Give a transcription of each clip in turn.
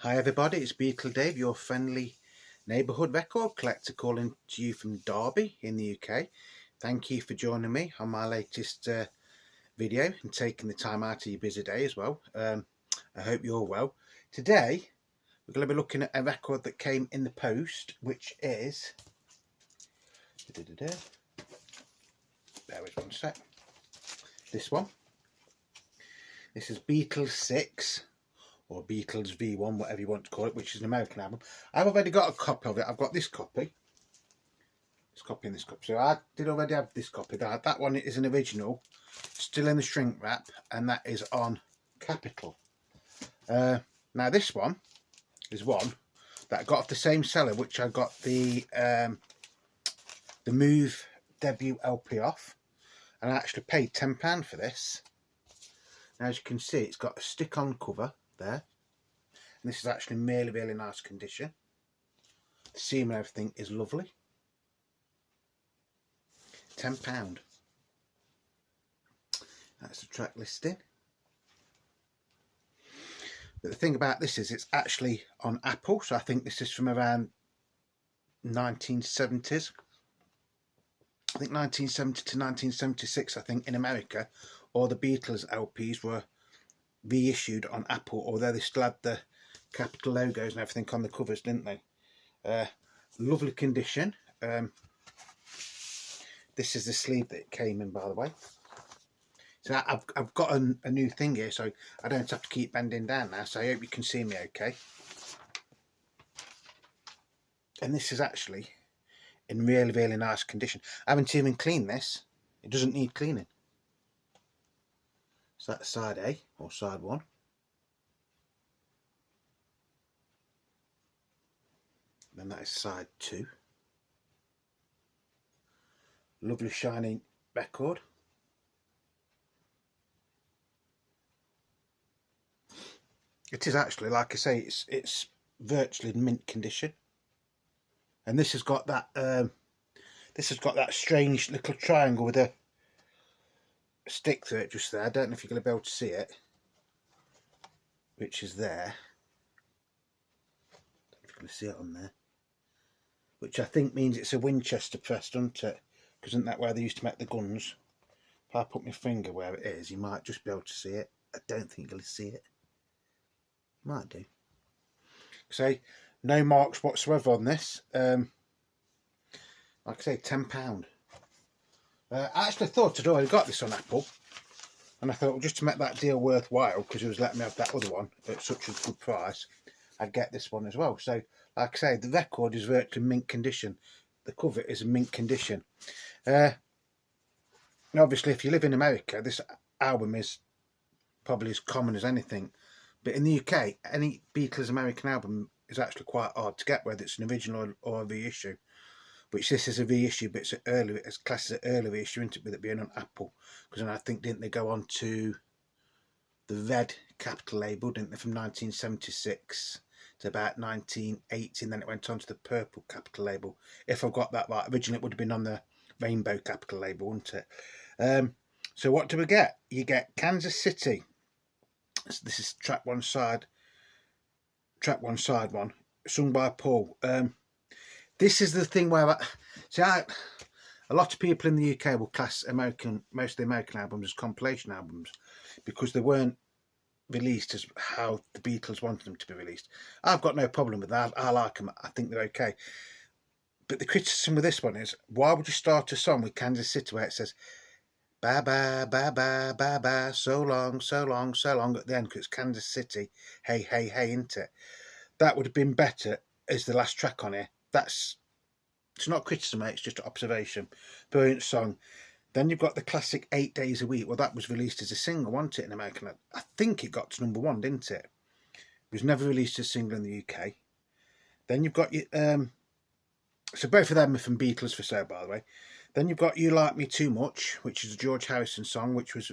Hi everybody, it's Beatle Dave, your friendly neighbourhood record collector, calling to you from Derby in the UK. Thank you for joining me on my latest video and taking the time out of your busy day as well. I hope you're well. Today we're going to be looking at a record that came in the post, which is, bear with one sec, this one. This is Beatles 6. Or Beatles V1, whatever you want to call it, which is an American album. I've already got a copy of it. I've got this copy. This copy and this copy. So I did already have this copy. That one is an original, still in the shrink wrap, and that is on Capitol. Now this one is one that I got off the same seller, which I got the Move debut LP off, and I actually paid £10 for this. Now, as you can see, it's got a stick-on cover there, and this is actually in really nice condition. The seam and everything is lovely. £10. That's the track listing. But the thing about this is it's actually on Apple, so I think this is from around 1970s. I think 1970 to 1976, I think, in America, all the Beatles LPs were reissued on Apple, although they still had the Capitol logos and everything on the covers, didn't they? Lovely condition. This is the sleeve that it came in, by the way. So I've got a new thing here, so I don't have to keep bending down now, so I hope you can see me okay. And this is actually in really nice condition. I haven't even cleaned this. It doesn't need cleaning. So that's side A, or side 1. Then that is side 2. Lovely shiny record. It is actually, like I say, it's virtually in mint condition. And this has got that strange little triangle with a stick through it just there. I don't know if you're going to be able to see it, which is there. I don't know if you're going to see it on there, which I think means it's a Winchester press, doesn't it? Because isn't that where they used to make the guns? If I put my finger where it is, you might just be able to see it. I don't think you're going to see it. Might do. So no marks whatsoever on this. Like I say, £10. I actually thought I'd already got this on Apple, and I thought, well, just to make that deal worthwhile, because it was letting me have that other one at such a good price, I'd get this one as well. So, like I say, the record is virtually mint condition. The cover is in mint condition. And obviously, if you live in America, this album is probably as common as anything. But in the UK, any Beatles American album is actually quite hard to get, whether it's an original or a reissue. Which this is a reissue, but it's classed as an early reissue, isn't it, with it being on Apple? Because then I think, didn't they go on to the red Capitol label, didn't they, from 1976 to about 1980, and then it went on to the purple Capitol label. If I've got that right, originally it would have been on the rainbow Capitol label, wouldn't it? So what do we get? You get Kansas City. So this is track one, side one, sung by Paul. This is the thing where a lot of people in the UK will class most of the American albums as compilation albums because they weren't released as how the Beatles wanted them to be released. I've got no problem with that. I like them. I think they're okay. But the criticism with this one is, why would you start a song with Kansas City where it says bye bye bye bye bye bye, so long so long so long at the end, because it's Kansas City, hey hey hey, isn't it? That would have been better as the last track on here. It's not criticism, mate, it's just an observation. Brilliant song. Then you've got the classic 8 Days a Week. Well, that was released as a single, wasn't it, in America? I think it got to #1, didn't it? It was never released as a single in the UK. Then you've got so both of them are from Beatles for sale, by the way. Then you've got You Like Me Too Much, which is a George Harrison song, which was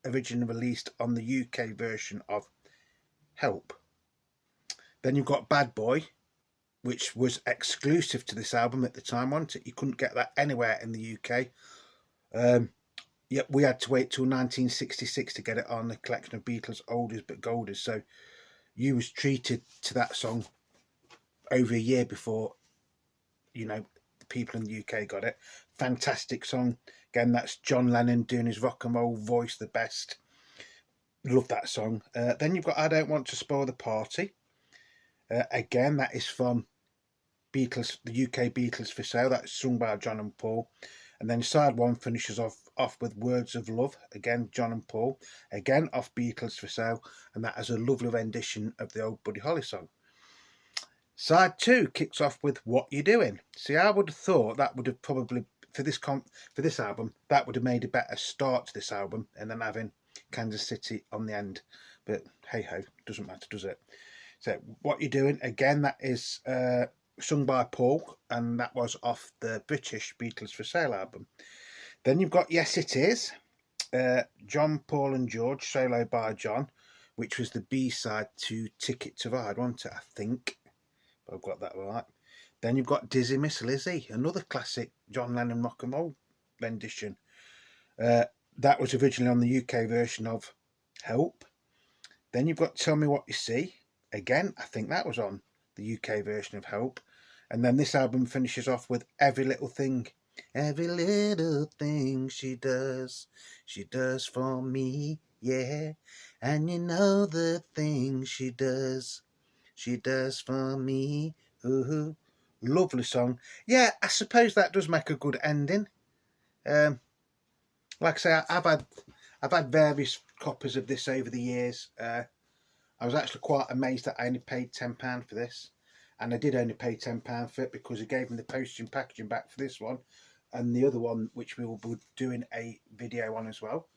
originally released on the UK version of Help. Then you've got Bad Boy, which was exclusive to this album at the time, wasn't it? You couldn't get that anywhere in the UK. Yep, we had to wait till 1966 to get it on the collection of Beatles oldies but goldies. So you was treated to that song over a year before, you know, the people in the UK got it. Fantastic song. Again, that's John Lennon doing his rock and roll voice the best. Love that song. Then you've got I Don't Want to Spoil the Party. Again, that is from Beatles, the UK Beatles for Sale. That's sung by John and Paul. And then side one finishes off with Words of Love. Again, John and Paul. Again, off Beatles for Sale. And that is a lovely rendition of the old Buddy Holly song. Side two kicks off with What You Doing. See, I would have thought that would have probably, for this album, that would have made a better start to this album, and then having Kansas City on the end. But hey ho, doesn't matter, does it? So What You Doing, again, that is sung by Paul, and that was off the British Beatles for Sale album. Then you've got Yes It Is, John, Paul and George, solo by John, which was the B-side to Ticket to Ride, wasn't it, I think? I've got that right. Then you've got Dizzy Miss Lizzie, another classic John Lennon rock and roll rendition. That was originally on the UK version of Help. Then you've got Tell Me What You See. Again, I think that was on the UK version of Help. And then this album finishes off with Every Little Thing. Every little thing she does for me, yeah. And you know the things she does for me. Ooh, lovely song. Yeah, I suppose that does make a good ending. Like I say, I've had various copies of this over the years. I was actually quite amazed that I only paid £10 for this, and I did only pay £10 for it because it gave me the postage and packaging back for this one, and the other one, which we will be doing a video on as well.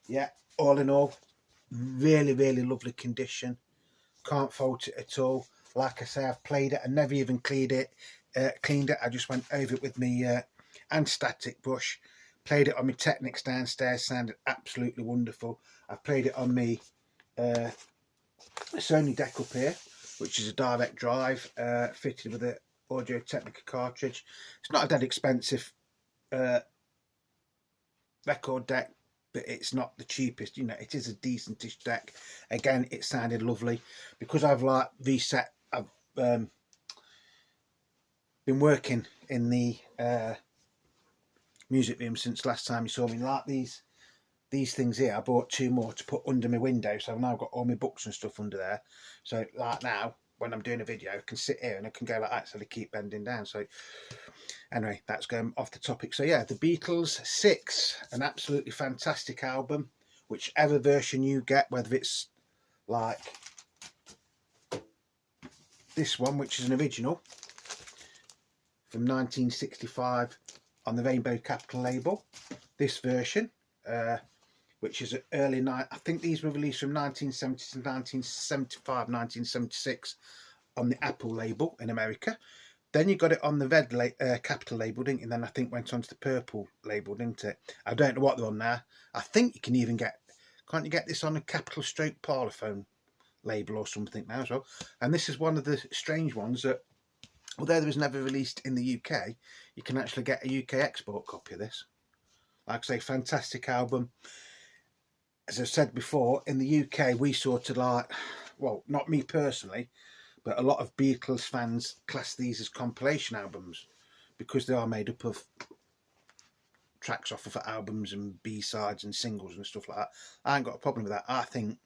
Yeah, all in all, really, really lovely condition. Can't fault it at all. Like I say, I've played it. I never even cleaned it. I just went over it with my anti-static brush. Played it on my Technics downstairs. Sounded absolutely wonderful. I've played it on my Sony deck up here, which is a direct drive fitted with an Audio Technica cartridge. It's not a dead expensive record deck, but it's not the cheapest. You know, it is a decentish deck. Again, it sounded lovely. Because I've like reset, I've been working in the music room since last time you saw me. Like these things here, I bought 2 more to put under my window, so I've now got all my books and stuff under there. So like now, when I'm doing a video, I can sit here and I can go like that, so they keep bending down. So anyway, that's going off the topic. So yeah, the Beatles 6, an absolutely fantastic album. Whichever version you get, whether it's like this one, which is an original from 1965 on the Rainbow Capital label, this version, which is an early night. I think these were released from 1970 to 1975, 1976 on the Apple label in America. Then you got it on the red Capital label, didn't you? And then I think went on to the purple label, didn't it? I don't know what they're on now. I think you can even get, can't you get this on a Capital Stroke Parlophone label or something now as well? And this is one of the strange ones that, although it was never released in the UK, you can actually get a UK export copy of this. Like I say, fantastic album. As I've said before, in the UK, we sort of like, well, not me personally, but a lot of Beatles fans class these as compilation albums because they are made up of tracks off of albums and B-sides and singles and stuff like that. I ain't got a problem with that. I think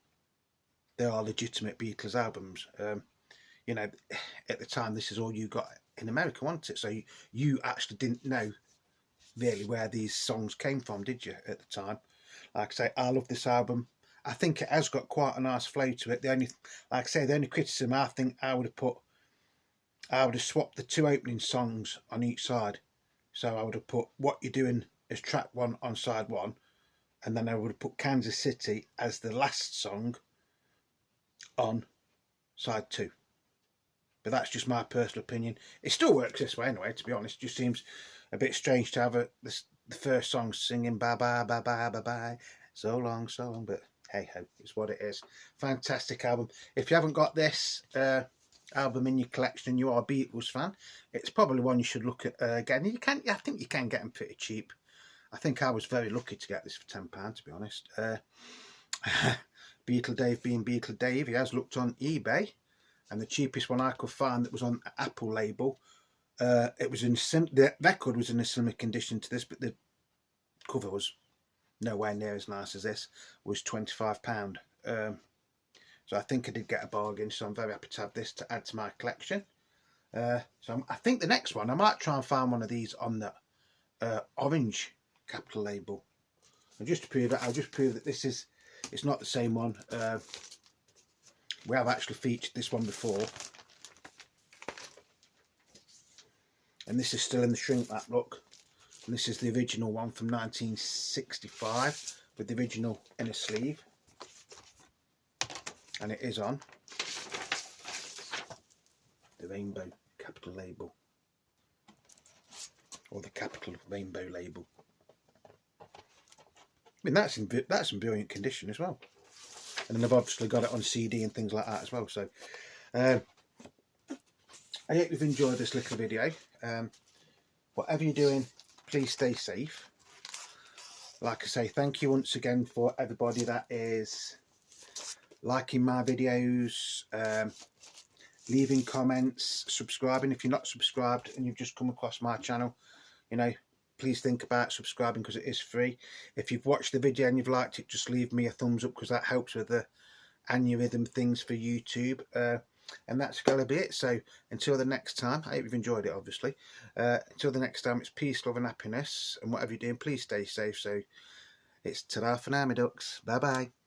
they are legitimate Beatles albums. You know, at the time, this is all you got in America, wasn't it? So you actually didn't know really where these songs came from, did you, at the time? Like I say, I love this album. I think it has got quite a nice flow to it. The only, like I say, the only criticism I think I would have swapped the 2 opening songs on each side. So I would have put What You're Doing as track 1 on side 1, and then I would have put Kansas City as the last song on side 2. But that's just my personal opinion. It still works this way anyway, to be honest. It just seems a bit strange to have the first song singing bye bye bye bye bye bye, so long, but hey ho, it's what it is. Fantastic album. If you haven't got this album in your collection and you are a Beatles fan, it's probably one you should look at again. I think you can get them pretty cheap. I think I was very lucky to get this for £10, to be honest. Beatle Dave being Beatle Dave, he has looked on eBay, and the cheapest one I could find that was on Apple label, it was in the record was in a similar condition to this, but the cover was nowhere near as nice as this, was £25. So I think I did get a bargain, so I'm very happy to have this to add to my collection. So I think the next one, I might try and find one of these on the orange capital label. And just to prove it, I'll just prove that this is, it's not the same one. We have actually featured this one before. And this is still in the shrink wrap, look. And this is the original one from 1965 with the original inner sleeve. And it is on the rainbow capital label, or the capital rainbow label. I mean, that's in brilliant condition as well. And then I've obviously got it on CD and things like that as well. So I hope you've enjoyed this little video. Whatever you're doing, please stay safe. Like I say, thank you once again for everybody that is liking my videos, leaving comments, subscribing. If you're not subscribed and you've just come across my channel, you know, please think about subscribing because it is free. If you've watched the video and you've liked it, just leave me a thumbs up because that helps with the algorithm things for YouTube. And that's going to be it. So until the next time, I hope you've enjoyed it, obviously. Until the next time, it's peace, love and happiness. And whatever you're doing, please stay safe. So it's ta-ra for now, my ducks. Bye-bye.